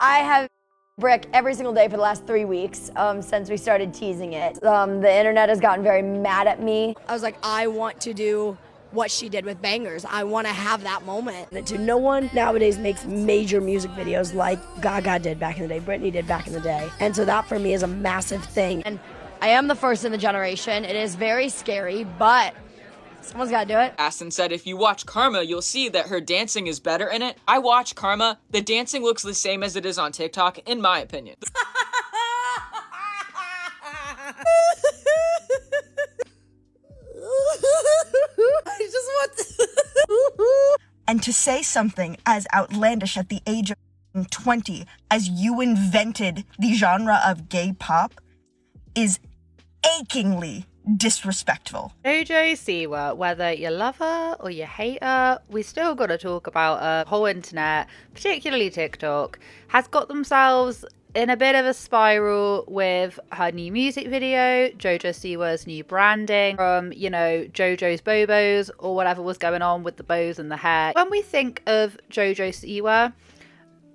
I have brick every single day for the last 3 weeks since we started teasing it. The internet has gotten very mad at me. I was like, I want to do what she did with Bangers. I want to have that moment. No one nowadays makes major music videos like Gaga did back in the day, Britney did back in the day. And so that for me is a massive thing. And I am the first in the generation. It is very scary, but someone's got to do it. Aston said if you watch Karma, you'll see that her dancing is better in it. I watch Karma. The dancing looks the same as it is on TikTok, in my opinion. I just want And to say something as outlandish at the age of 20 as you invented the genre of gay pop is achingly disrespectful. JoJo Siwa, whether you love her or you hate her, we still got to talk about her. The whole internet, particularly TikTok, has got themselves in a bit of a spiral with her new music video, JoJo Siwa's new branding, from, you know, JoJo's Bobos or whatever was going on with the bows and the hair. When we think of JoJo Siwa,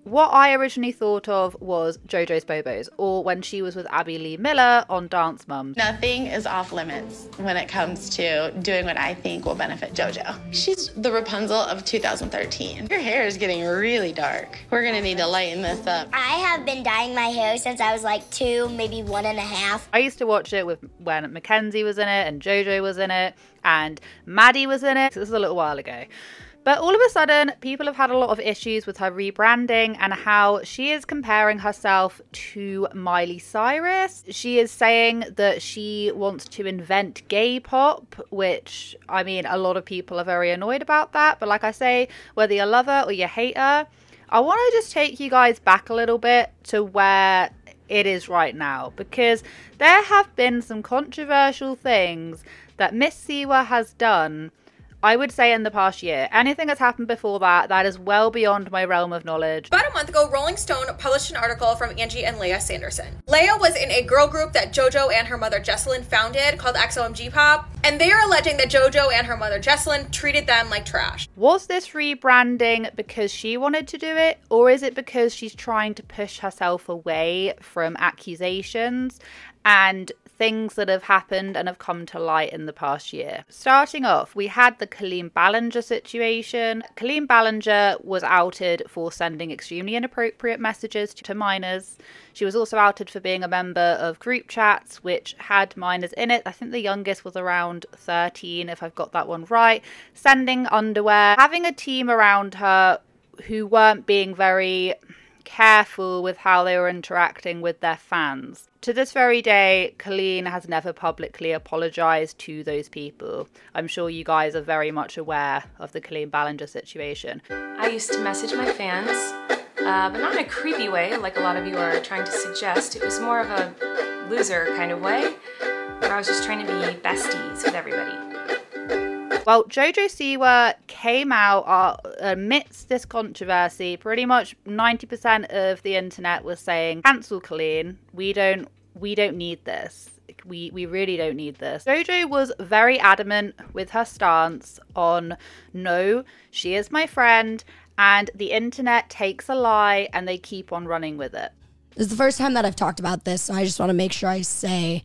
what I originally thought of was JoJo's Bobos, or when she was with Abby Lee Miller on Dance Moms. Nothing is off limits when it comes to doing what I think will benefit JoJo. She's the Rapunzel of 2013. Your hair is getting really dark. We're gonna need to lighten this up. I have been dyeing my hair since I was like 2, maybe 1.5. I used to watch it when Mackenzie was in it and JoJo was in it and Maddie was in it. This is a little while ago. But all of a sudden, people have had a lot of issues with her rebranding and how she is comparing herself to Miley Cyrus. She is saying that she wants to invent gay pop, which, I mean, a lot of people are very annoyed about that. But like I say, whether you love her or you hate her, I want to just take you guys back a little bit to where it is right now, because there have been some controversial things that Miss Siwa has done, I would say, in the past year. Anything that's happened before that is well beyond my realm of knowledge. About a month ago, Rolling Stone published an article from Angie and Leah Sanderson. Leah was in a girl group that JoJo and her mother Jesselyn founded called XOMG Pop, and they are alleging that JoJo and her mother Jesselyn treated them like trash. Was this rebranding because she wanted to do it, or is it because she's trying to push herself away from accusations and things that have happened and have come to light in the past year? Starting off, we had the Colleen Ballinger situation. Colleen Ballinger was outed for sending extremely inappropriate messages to minors. She was also outed for being a member of group chats which had minors in it. I think the youngest was around 13, if I've got that one right. Sending underwear, having a team around her who weren't being very careful with how they were interacting with their fans. To this very day, Colleen has never publicly apologized to those people. I'm sure you guys are very much aware of the Colleen Ballinger situation. I used to message my fans, but not in a creepy way like a lot of you are trying to suggest. It was more of a loser kind of way, where I was just trying to be besties with everybody. Well, JoJo Siwa came out amidst this controversy. Pretty much 90% of the internet was saying, cancel Colleen. We don't need this. We really don't need this. JoJo was very adamant with her stance on, no, she is my friend, and the internet takes a lie and they keep on running with it. This is the first time that I've talked about this, so I just want to make sure I say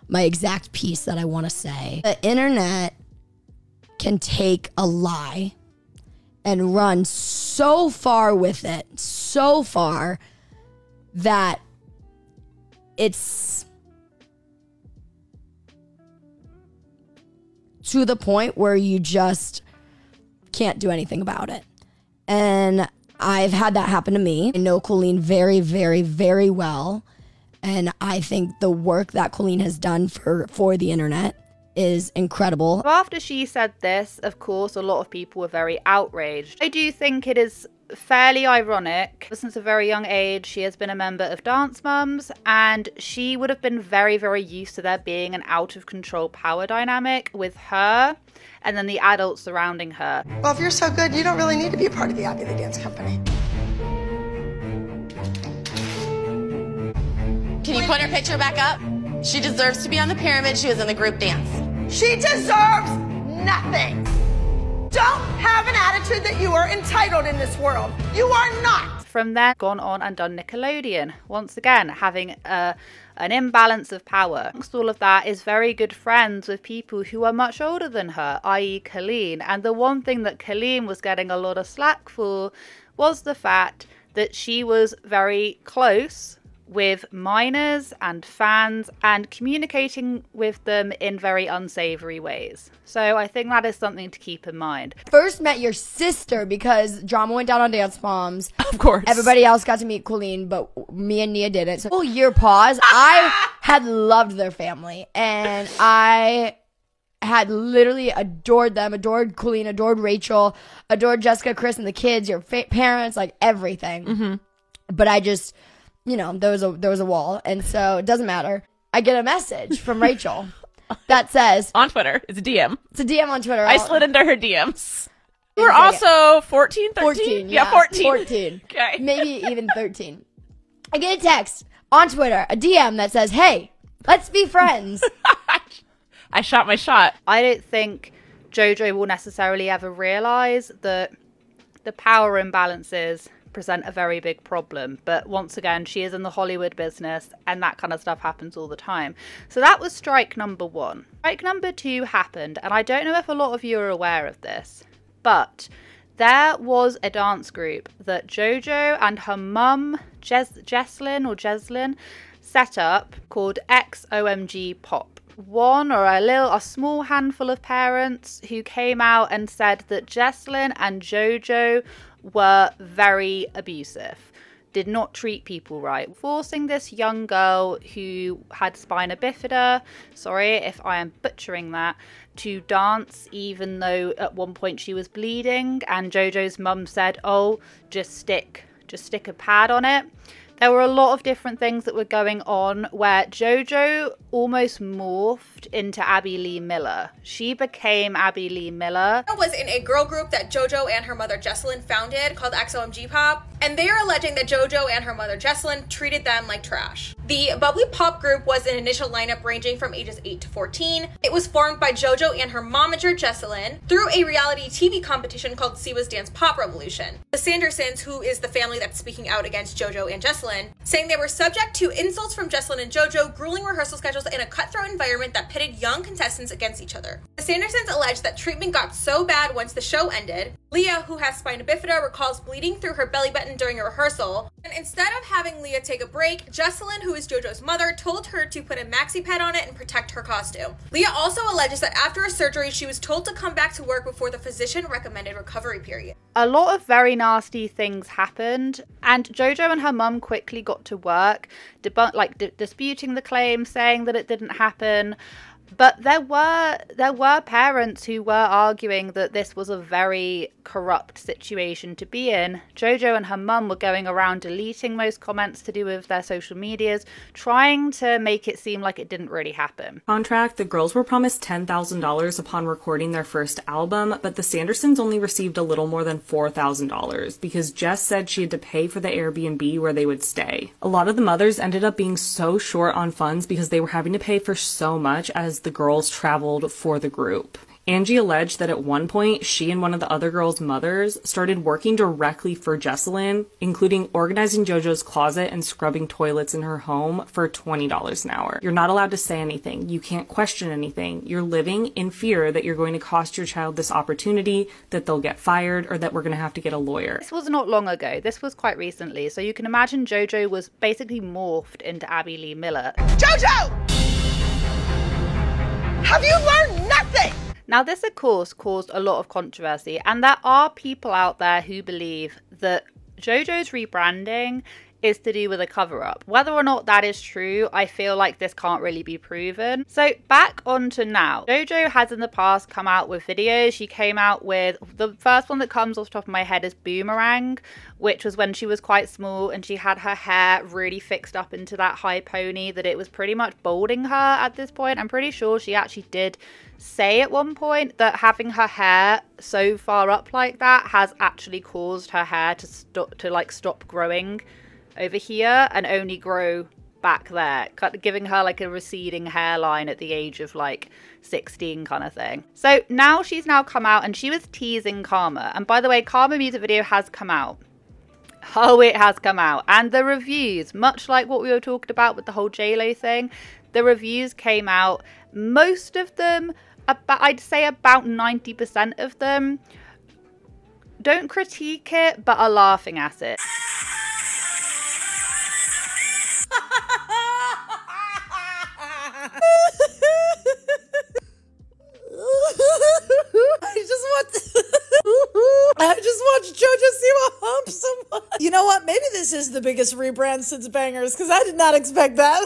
my exact piece that I want to say. The internet can take a lie and run so far with it, so far that it's to the point where you just can't do anything about it. And I've had that happen to me. I know Colleen very, very, very well. And I think the work that Colleen has done for the internet is incredible. After she said this, of course, a lot of people were very outraged. I do think it is fairly ironic. Since a very young age, she has been a member of Dance Moms, and she would have been very, very used to there being an out-of-control power dynamic with her and then the adults surrounding her. Well, if you're so good, you don't really need to be a part of the Abby Lee Dance Company. Can you point her picture back up? She deserves to be on the pyramid. She was in the group dance. She deserves nothing. Don't have an attitude that you are entitled in this world. You are not. from there, gone on and done Nickelodeon. Once again, having an imbalance of power. Amongst all of that, is very good friends with people who are much older than her, i.e. Colleen. And the one thing that Colleen was getting a lot of slack for was the fact that she was very close with minors and fans and communicating with them in very unsavory ways. So I think that is something to keep in mind. First met your sister because drama went down on Dance Moms. Of course. Everybody else got to meet Colleen, but me and Nia didn't. So whole year pause. I had loved their family, and I had literally adored them, adored Colleen, adored Rachel, adored Jessica, Chris, and the kids, your parents, like everything. Mm-hmm. But I just, you know, there was a wall, and so it doesn't matter. I get a message from Rachel that says on Twitter. It's a DM. It's a DM on Twitter. I slid into her DMs. You were also 14, 13? 14, yeah, 14. 14. Okay. Maybe even 13. I get a text on Twitter, a DM that says, "Hey, let's be friends." I shot my shot. I don't think JoJo will necessarily ever realize that the power imbalances present a very big problem. But once again, she is in the Hollywood business, and that kind of stuff happens all the time. So that was strike number 1. Strike number 2 happened, and I don't know if a lot of you are aware of this, but there was a dance group that JoJo and her mum, Jesslyn, set up called XOMG Pop. A small handful of parents who came out and said that Jesslyn and JoJo were very abusive, did not treat people right, forcing this young girl who had spina bifida, sorry if I am butchering that, to dance even though at one point she was bleeding, and JoJo's mum said, "Oh, just stick a pad on it." There were a lot of different things that were going on where JoJo almost morphed into Abby Lee Miller. She became Abby Lee Miller. Was in a girl group that JoJo and her mother Jesslyn founded called XOMG Pop, and they are alleging that JoJo and her mother Jesslyn treated them like trash. The bubbly pop group was an initial lineup ranging from ages 8 to 14. It was formed by JoJo and her momager Jesslyn through a reality TV competition called Siwa's Dance Pop Revolution. The Sandersons, who is the family that's speaking out against JoJo and Jesslyn, saying they were subject to insults from Jesslyn and JoJo, grueling rehearsal schedules, and a cutthroat environment that pitted young contestants against each other. The Sandersons alleged that treatment got so bad once the show ended. Leah, who has spina bifida, recalls bleeding through her belly button during a rehearsal, and instead of having Leah take a break, Jesslyn, who is JoJo's mother, told her to put a maxi pad on it and protect her costume. Leah also alleges that after a surgery, she was told to come back to work before the physician recommended recovery period. A lot of very nasty things happened, and JoJo and her mum quickly got to work, disputing the claim, saying that it didn't happen. But there were parents who were arguing that this was a very corrupt situation to be in. JoJo and her mum were going around deleting most comments to do with their social medias, trying to make it seem like it didn't really happen. Contract, the girls were promised $10,000 upon recording their first album, but the Sandersons only received a little more than $4,000 because Jess said she had to pay for the Airbnb where they would stay. A lot of the mothers ended up being so short on funds because they were having to pay for so much as the girls traveled for the group. Angie alleged that at one point, she and one of the other girls' mothers started working directly for Jesslyn, including organizing JoJo's closet and scrubbing toilets in her home for $20 an hour. You're not allowed to say anything. You can't question anything. You're living in fear that you're going to cost your child this opportunity, that they'll get fired, or that we're going to have to get a lawyer. This was not long ago. This was quite recently. So you can imagine JoJo was basically morphed into Abby Lee Miller. JoJo! Have you learned nothing? Now, this, of course, caused a lot of controversy, and there are people out there who believe that JoJo's rebranding is to do with a cover-up. Whether or not that is true, I feel like this can't really be proven. So back on to now. JoJo has in the past come out with videos. She came out with, the first one that comes off the top of my head is Boomerang, which was when she was quite small and she had her hair really fixed up into that high pony that it was pretty much balding her at this point. I'm pretty sure she actually did say at one point that having her hair so far up like that has actually caused her hair to stop growing over here and only grow back there, giving her like a receding hairline at the age of like 16 kind of thing. So now she's come out and she was teasing Karma. And by the way, Karma music video has come out. Oh, it has come out. And the reviews, much like what we were talking about with the whole JLo thing, the reviews came out. Most of them, I'd say about 90% of them, don't critique it, but are laughing at it. I just watched JoJo Siwa hump so much. You know what? Maybe this is the biggest rebrand since Bangers, because I did not expect that.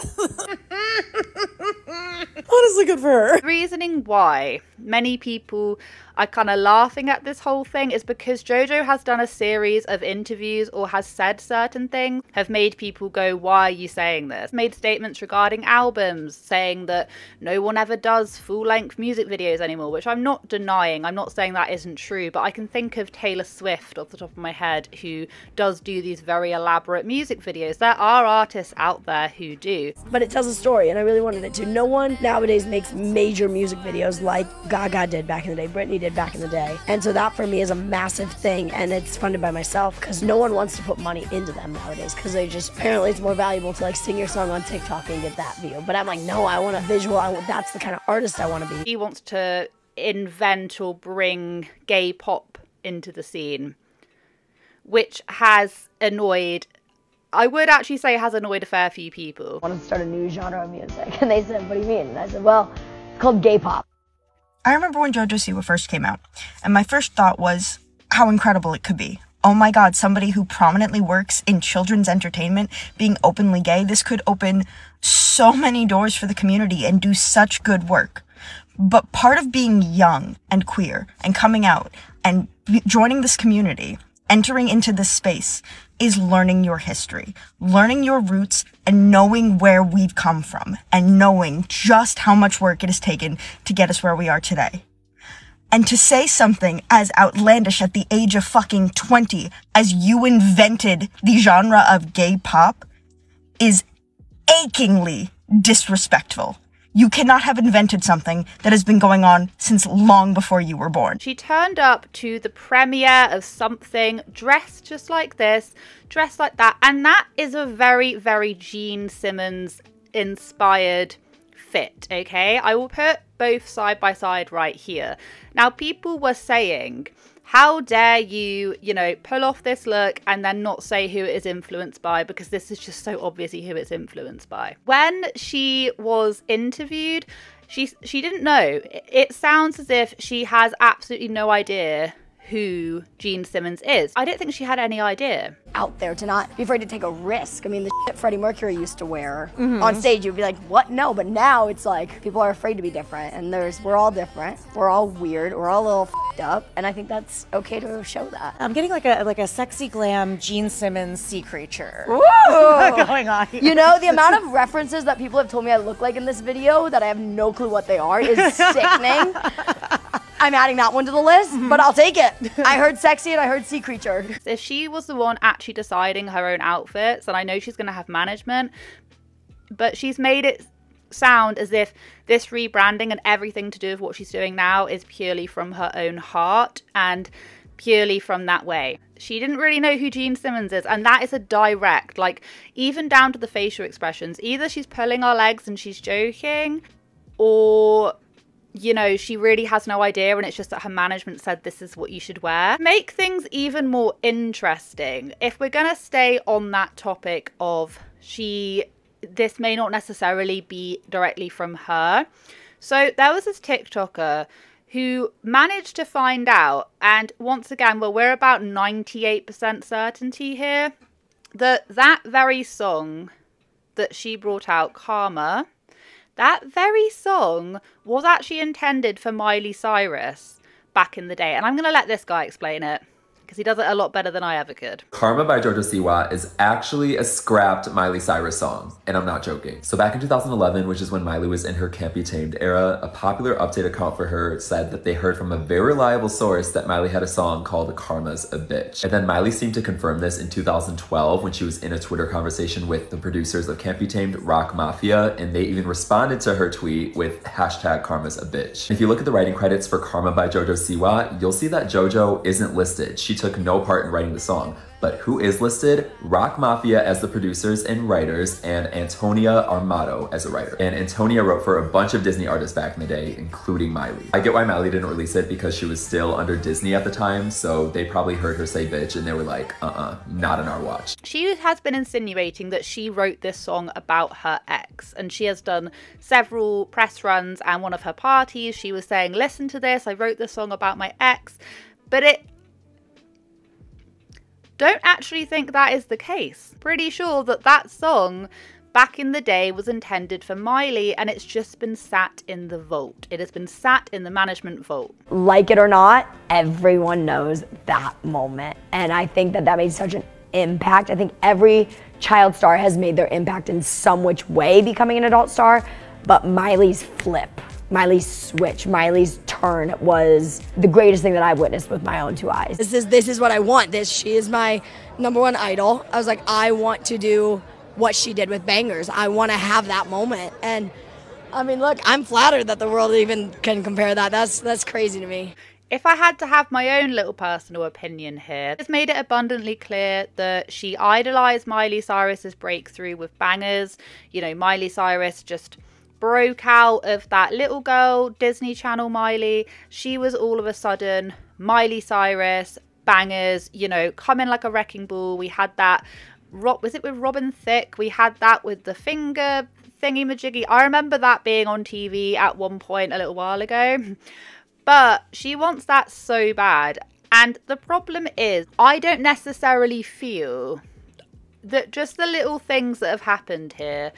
Honestly, good for her. Reasoning why many people are kind of laughing at this whole thing is because JoJo has done a series of interviews or has said certain things have made people go, why are you saying this? Made statements regarding albums, saying that no one ever does full-length music videos anymore, which I'm not denying. I'm not saying that isn't true, but I can think of Taylor Swift off the top of my head who does do these very elaborate music videos. There are artists out there who do. But it tells a story, and I really wanted it to. No one nowadays makes major music videos like Gaga did back in the day, Britney did back in the day. And so that for me is a massive thing, and it's funded by myself because no one wants to put money into them nowadays because they just, apparently it's more valuable to like sing your song on TikTok and get that view. But I'm like, no, I want a visual. That's the kind of artist I want to be. He wants to invent or bring gay pop into the scene, which has annoyed, I would actually say has annoyed a fair few people. I wanted to start a new genre of music, and they said, what do you mean? And I said, well, it's called gay pop. I remember when JoJo Siwa first came out, and my first thought was how incredible it could be. Oh my god, somebody who prominently works in children's entertainment being openly gay, this could open so many doors for the community and do such good work. But part of being young and queer and coming out and joining this community, entering into this space, is learning your history, learning your roots, and knowing where we've come from, and knowing just how much work it has taken to get us where we are today. And to say something as outlandish at the age of fucking 20 as you invented the genre of gay pop is achingly disrespectful. You cannot have invented something that has been going on since long before you were born. She turned up to the premiere of something dressed just like this, dressed like that, and that is a very, very Gene Simmons inspired fit, okay? I will put both side by side right here. Now, people were saying, how dare you, pull off this look and then not say who it is influenced by, because this is just so obviously who it's influenced by. When she was interviewed, she didn't know. It sounds as if she has absolutely no idea who Gene Simmons is. I don't think she had any idea. Out there to not be afraid to take a risk. I mean, the shit Freddie Mercury used to wear on stage, you'd be like, what? No, but now it's like, people are afraid to be different, and we're all different, we're all weird, we're all a little f***ed up, and I think that's okay to show that. I'm getting like a sexy glam Gene Simmons sea creature going on here. You know, the amount of references that people have told me I look like in this video that I have no clue what they are is sickening. I'm adding that one to the list, but I'll take it. I heard sexy and I heard sea creature. If she was the one actually deciding her own outfits, and I know she's going to have management, but she's made it sound as if this rebranding and everything to do with what she's doing now is purely from her own heart and purely from that way. She didn't really know who Gene Simmons is, and that is a direct, like, even down to the facial expressions. Either she's pulling our legs and she's joking, or she really has no idea, and it's just that her management said this is what you should wear. Make things even more interesting. If we're gonna stay on that topic of this may not necessarily be directly from her. So there was this TikToker who managed to find out, and once again, well, we're about 98% certainty here, that very song that she brought out, Karma, that very song was actually intended for Miley Cyrus back in the day. And I'm going to let this guy explain it, because he does it a lot better than I ever could. Karma by JoJo Siwa is actually a scrapped Miley Cyrus song, and I'm not joking. So back in 2011, which is when Miley was in her Can't Be Tamed era, a popular update account for her said that they heard from a very reliable source that Miley had a song called Karma's a Bitch. And then Miley seemed to confirm this in 2012 when she was in a Twitter conversation with the producers of Can't Be Tamed, Rock Mafia, and they even responded to her tweet with hashtag Karma's a Bitch. If you look at the writing credits for Karma by JoJo Siwa, you'll see that JoJo isn't listed. She she took no part in writing the song. But who is listed? Rock Mafia as the producers and writers, and Antonia Armato as a writer. And Antonia wrote for a bunch of Disney artists back in the day, including Miley. I get why Miley didn't release it because she was still under Disney at the time, so they probably heard her say bitch and they were like, not on our watch. She has been insinuating that she wrote this song about her ex, and she has done several press runs, and one of her parties she was saying, listen to this, I wrote this song about my ex, but don't actually think that is the case. Pretty sure that that song back in the day was intended for Miley, and it's just been sat in the vault. It has been sat in the management vault. Like it or not, everyone knows that moment. And I think that that made such an impact. I think every child star has made their impact in some which way becoming an adult star, but Miley's flip, Miley's switch, Miley's turn was the greatest thing that I've witnessed with my own two eyes. This is what I want. She is my #1 idol. I was like, I want to do what she did with Bangers. I want to have that moment. And I mean, look, I'm flattered that the world even can compare that. That's crazy to me. If I had to have my own little personal opinion here, it's made it abundantly clear that she idolized Miley Cyrus's breakthrough with Bangers. You know, Miley Cyrus just broke out of that little girl Disney Channel Miley. She was all of a sudden Miley Cyrus, Bangers, you know, coming like a wrecking ball. We had that, was it with Robin Thicke? We had that with the finger thingy-majiggy. I remember that being on TV at one point a little while ago. But she wants that so bad. And the problem is, I don't necessarily feel that just the little things that have happened here,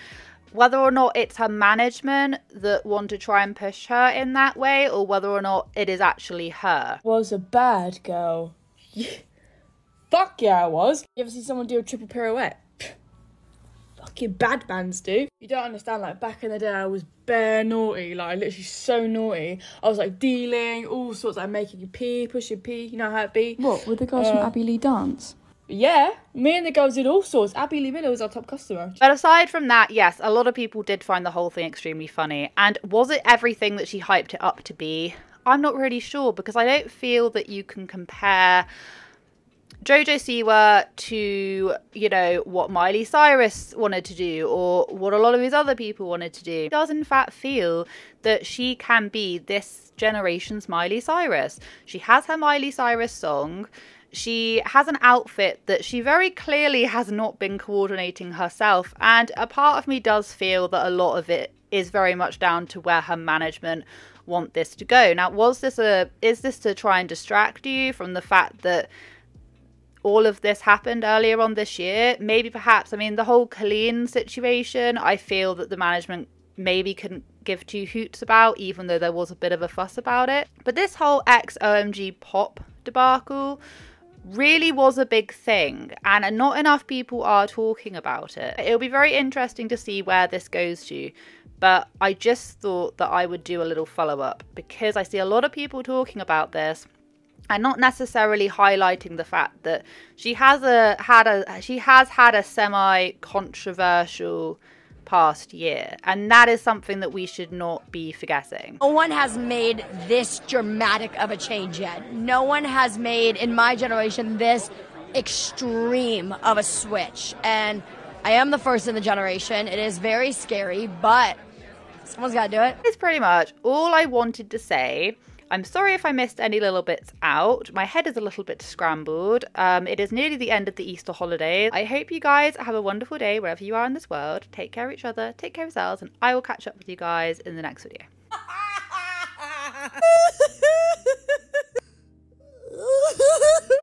whether or not it's her management that want to try and push her in that way, or whether or not it is actually her. Was a bad girl. Fuck yeah, I was. You ever see someone do a triple pirouette? Fucking bad bands do. You don't understand, like, back in the day I was bare naughty, like, literally so naughty. I was, like, dealing, all sorts, like, making you pee, pushing pee, you know how it be. What, with the girls from Abbey Lee Dance? Yeah, me and the girls did all sorts. Abbey Lee Miller was our top customer. But aside from that, yes, a lot of people did find the whole thing extremely funny. And was it everything that she hyped it up to be? I'm not really sure, because I don't feel that you can compare JoJo Siwa to, you know, what Miley Cyrus wanted to do, or what a lot of these other people wanted to do. She does in fact feel that she can be this generation's Miley Cyrus. She has her Miley Cyrus song. She has an outfit that she very clearly has not been coordinating herself, and a part of me does feel that a lot of it is very much down to where her management want this to go. Now, is this to try and distract you from the fact that all of this happened earlier on this year? Maybe, perhaps. I mean, the whole Colleen situation, I feel that the management maybe couldn't give two hoots about, even though there was a bit of a fuss about it. But this whole ex-OMG pop debacle really was a big thing, and not enough people are talking about it. It'll be very interesting to see where this goes to, but I just thought that I would do a little follow-up, because I see a lot of people talking about this and not necessarily highlighting the fact that she has had a semi-controversial past year, and that is something that we should not be forgetting. No one has made this dramatic of a change yet. No one has made, in my generation, this extreme of a switch. And I am the first in the generation. It is very scary, but someone's got to do it. That's pretty much all I wanted to say. I'm sorry if I missed any little bits out. My head is a little bit scrambled. It is nearly the end of the Easter holidays. I hope you guys have a wonderful day wherever you are in this world. Take care of each other, take care of yourselves, and I will catch up with you guys in the next video.